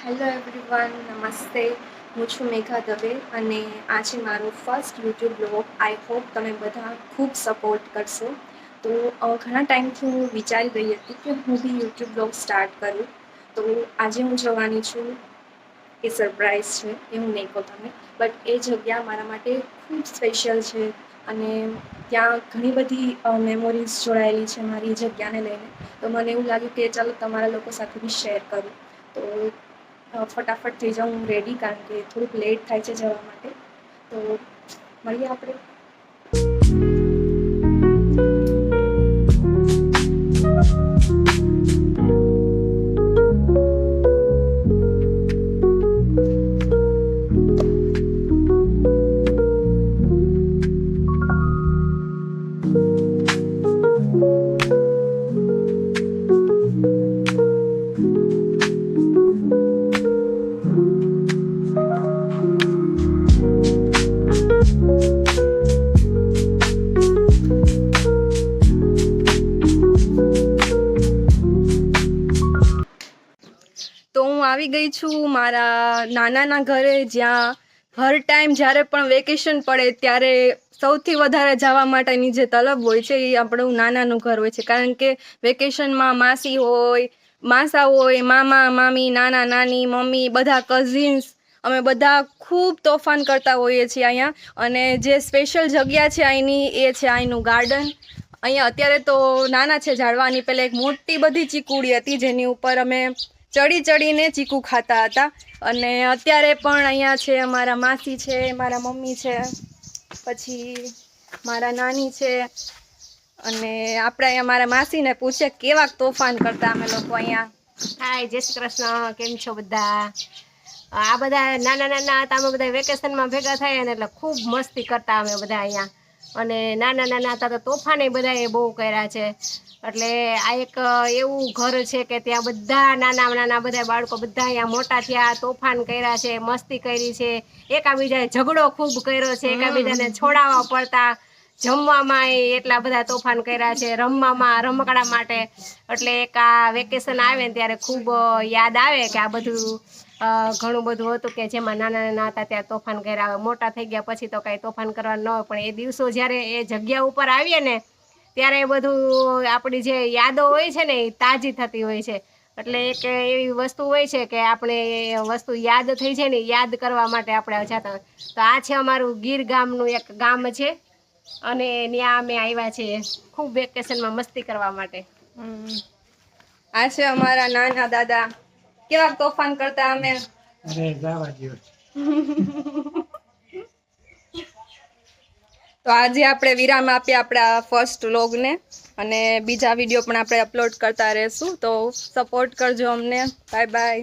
Hello everyone, નમસ્તે. હું છું મેઘા દવે અને આ છે મારો first YouTube blog. I hope તમે બધા ખૂબ સપોર્ટ કરશો. તો ઘણા ટાઈમથી હું વિચારી રહી હતી કે હું બી યુટ્યુબ બ્લોગ સ્ટાર્ટ કરું. તો આજે હું જવાની છું. એ સરપ્રાઈઝ છે, એ હું નહીં કહું તમને, બટ એ જગ્યા મારા માટે ખૂબ સ્પેશિયલ છે અને ત્યાં ઘણી બધી મેમોરીઝ જોડાયેલી છે મારી એ જગ્યાને લઈને. તો મને એવું લાગ્યું કે ચાલો તમારા લોકો સાથે બી શેર કરું. તો ફટાફટ થઈ જાઉં હું રેડી, કારણ કે થોડુંક લેટ થાય છે જવા માટે. તો મળીએ આપણે. તો હું આવી ગઈ છું મારા નાનાના ઘરે, જ્યાં હર ટાઈમ જ્યારે પણ વેકેશન પડે ત્યારે સૌથી વધારે જવા માટેની જે તલબ હોય છે એ આપણું નાનાનું ઘર હોય છે. કારણ કે વેકેશનમાં માસી હોય, માસા હોય, મામા મામી, નાના નાની, મમ્મી, બધા કઝિન્સ, અમે બધા ખૂબ તોફાન કરતા હોઈએ છીએ અહીંયા. અને જે સ્પેશિયલ જગ્યા છે અહીંની એ છે અહીંનું ગાર્ડન. અહીંયા અત્યારે તો નાના છે ઝાડવાની, પહેલાં એક મોટી બધી ચીકુડી હતી જેની ઉપર અમે ચડીને ચીકુ ખાતા હતા. અને અત્યારે પણ અહીંયા છે મારા માસી છે, મારા મમ્મી છે, પછી મારા નાની છે. અને આપણે અહીંયા મારા માસીને પૂછે કેવા તોફાન કરતા અમે લોકો અહીંયા. હાય, જય શ્રી કૃષ્ણ. કેમ છો બધા? આ બધા નાના નાના હતા, અમે બધા વેકેશનમાં ભેગા થયા ને એટલે ખૂબ મસ્તી કરતા અમે બધા અહીંયા. અને નાના નાના હતા તો તોફાને બધાએ બહુ કર્યા છે. એટલે આ એક એવું ઘર છે કે ત્યાં બધા નાના નાના બધા બાળકો બધા અહીંયા મોટા થયા, તોફાન કર્યા છે, મસ્તી કરી છે, એકાબીજાએ ઝઘડો ખૂબ કર્યો છે, એકાબીજાને છોડાવવા પડતા, જમવામાં એટલા બધા તોફાન કર્યા છે, રમવામાં રમકડા માટે. એટલે એક આ વેકેશન આવે ને ત્યારે ખૂબ યાદ આવે કે આ બધું ઘણું બધું હતું કે જેમાં નાના નાના હતા ત્યાં તોફાન કર્યા. આવે મોટા થઈ ગયા પછી તો કાંઈ તોફાન કરવા ન હોય, પણ એ દિવસો જ્યારે એ જગ્યા ઉપર આવીએ ને ત્યારે એ બધું આપણી જે યાદો હોય છે ને એ તાજી થતી હોય છે. એટલે એક એવી વસ્તુ હોય છે કે આપણે એ વસ્તુ યાદ થઈ જાય ને યાદ કરવા માટે આપણે જતા હોય. તો આ છે અમારું ગીર ગામનું એક ગામ છે અને ત્યાં અમે આવ્યા છીએ ખૂબ વેકેશનમાં મસ્તી કરવા માટે. આ છે અમારા નાના દાદા, કેવા તોફાન કરતા અમે. અરે જવા દો. તો આજે આપણે વિરામ આપીએ આપણા ફર્સ્ટ વ્લોગને, અને બીજા વિડીયો પણ આપણે અપલોડ કરતા રહેશું. તો સપોર્ટ કરજો અમને. Bye bye.